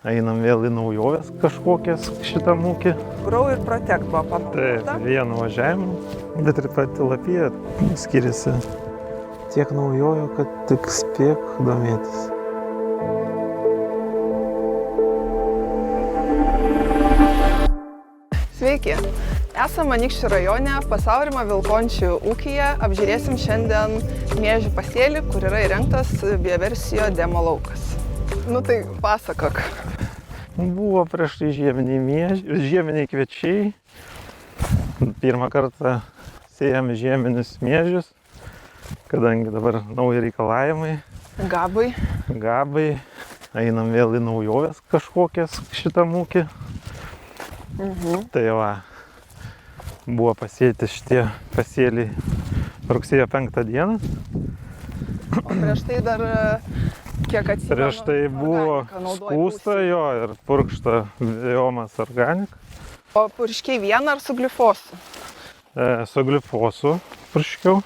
Einam vėl į naujoves kažkokias šitam ūkį. Grow ir Protect buvo panaudota. Taip, vienu važiavimu, bet ir pati lapija skiriasi. Tiek naujojo, kad tik spėk domėtis. Sveiki! Esame Anykščių rajone, Pasaurimo Vilkončių ūkyje. Apžiūrėsim šiandien miežių pasėlį, kur yra įrengtas bioversijo demo laukas. Nu tai pasakok. Buvo prieš tai žieminiai kviečiai. Pirmą kartą sėjam žieminius miežius, kadangi dabar nauji reikalavimai. Gabai. Einam vėl į naujoves kažkokias šitam ūkį. Tai va, buvo pasėti šitie pasėliai rugsėjo 5 dieną. O prieš tai dar kiek atsimenu? Prieš tai buvo skūsta jo ir purkšta biomas organika. O purškiai vieną ar su glifosu? Su glifosu purškiau.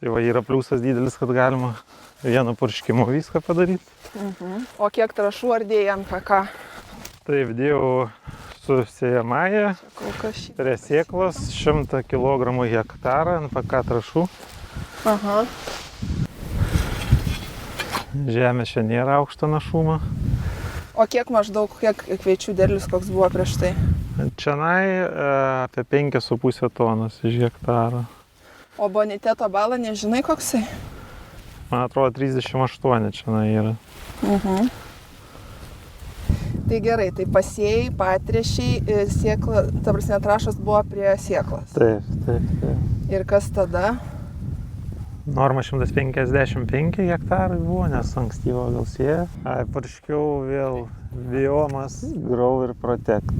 Tai va, yra pliusas didelis, kad galima vienu purškimu viską padaryti. O kiek trąšų ar dėjai NPK? Taip, dėjau su sėjamąja prie sėklos 100 kg hektarą NPK trąšų. Žemė čia nėra aukšto našumo. O kiek maždaug, kiek kviečių derlius koks buvo prieš tai? Čianai apie 5,5 tonos iš hektaro. O boniteto balą nežinai koksai? Man atrodo 38 čianai yra. Tai gerai, tai pasėjai, patręšiai, sėkla, ta prasme, trąšos buvo prie sėklos. Taip. Ir kas tada? Norma 155 hektarai buvo, nes ankstyvo gal sėjo. Purškiau vėl biomas, Grow ir Protect.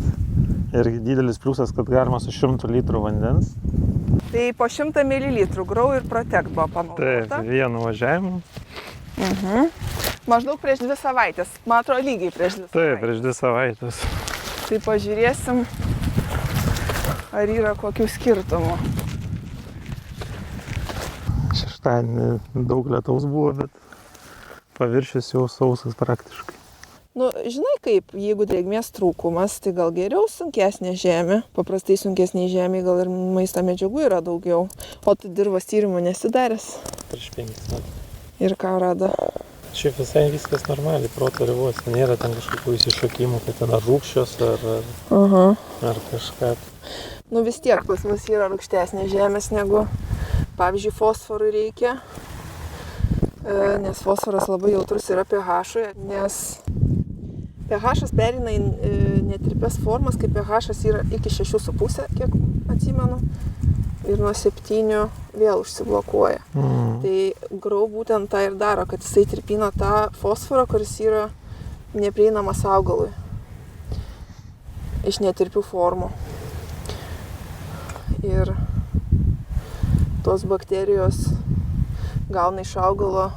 Ir didelis pliusas, kad galima su 100 litrų vandens. Tai po 100 ml Grow ir Protect buvo panaudota. Taip, vienu važiavimu. Maždaug prieš 2 savaitės, man atrodo lygiai prieš 2 savaitės. Taip, prieš 2 savaitės. Tai pažiūrėsim, ar yra kokių skirtumų. Šeštadienį daug lietaus buvo, bet paviršius jau sausas praktiškai. Nu, žinai kaip, jeigu drėgmės trūkumas, tai gal geriau sunkesnė žemė. Paprastai sunkesnė žemė gal ir maisto medžiagų yra daugiau. O tu dirvos tyrimų nesidaręs? Prieš 5 metų. Ir ką rado? Šiaip visai viskas normaliai, proto ribos. Nėra ten kažkokių įsišokimų, kad ten ar rūgščios, ar kažką. Nu vis tiek pas mus yra rūgštesnė žemės negu, pavyzdžiui, fosforui reikia. Nes fosforas labai jautrus yra pH-ui, nes pH perina į netirpias formas, kai pH yra iki 6,5, kiek atsimenu. Ir nuo 7 vėl užsiblokuoja. Tai Grow būtent tą ir daro, kad jisai tirpina tą fosforą, kuris yra neprieinamas augalui iš netirpių formų. Ir tos bakterijos gauna iš augalo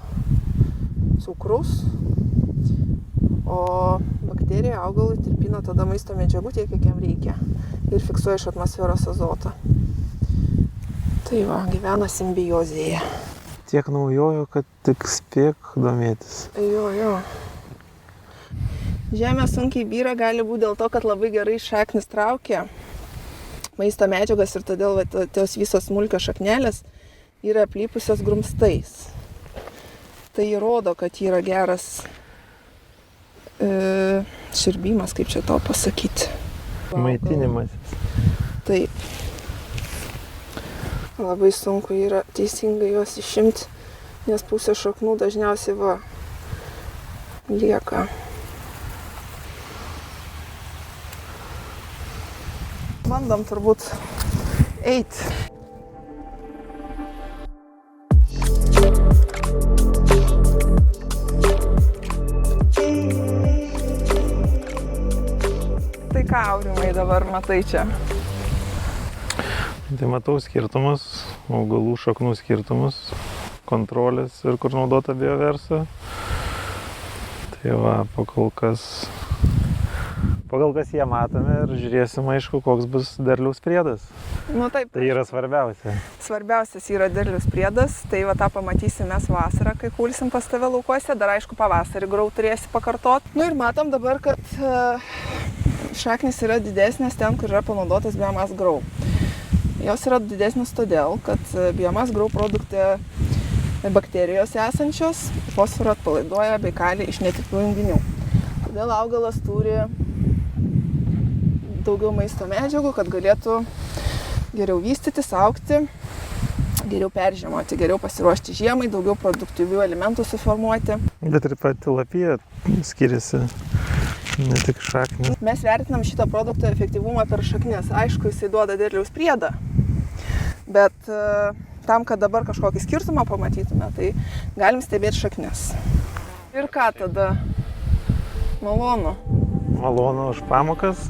cukraus, o bakterija augalui tirpina tada maisto medžiagų tiek, kiek jam reikia ir fiksuoja iš atmosferos azotą. Tai va, gyvena simbiozėje. Tiek naujojo, kad tik spėk domėtis. Jo. Žemė sunkiai byra gali būti dėl to, kad labai gerai šaknis traukia maisto medžiagas ir todėl tos visos smulkios šaknelės yra aplypusios grumstais. Tai įrodo, kad yra geras širbimas, kaip čia to pasakyti. Maitinimasis. Taip. Labai sunku yra teisingai juos išimti, nes pusė šaknų dažniausiai lieka. Bandom turbūt eiti. Tai ką, Aurimai, dabar matai čia? Tai matau skirtumus, augalų šaknų skirtumus, kontrolės ir kur naudota bioversa. Tai va, pakol kas pagal kas jie matomi ir žiūrėsim, aišku, koks bus derliaus priedas. Nu taip. Tai yra svarbiausia. Svarbiausias yra derliaus priedas, tai va tą pamatysim mes vasarą, kai kulsim pas tave laukuose, dar aišku pavasarį grau turėsi pakartot. Nu ir matom dabar, kad šaknis yra didesnės ten, kur yra panaudotas biomas grau. Jos yra didesnės todėl, kad biomas grau produkte bakterijos esančios fosforą atpalaiduoja bei kalį iš netikrių junginių. Todėl augalas turi daugiau maisto medžiagų, kad galėtų geriau vystytis, augti, geriau peržiemoti, geriau pasiruošti žiemai, daugiau produktyvių elementų suformuoti. Bet ir pati lapija skiriasi, ne tik šaknis. Mes vertinam šito produkto efektyvumą per šaknis. Aišku, jisai duoda derliaus priedą, bet tam, kad dabar kažkokį skirtumą pamatytume, tai galim stebėti šaknis. Ir ką tada? Malonu. Malonu už pamokas.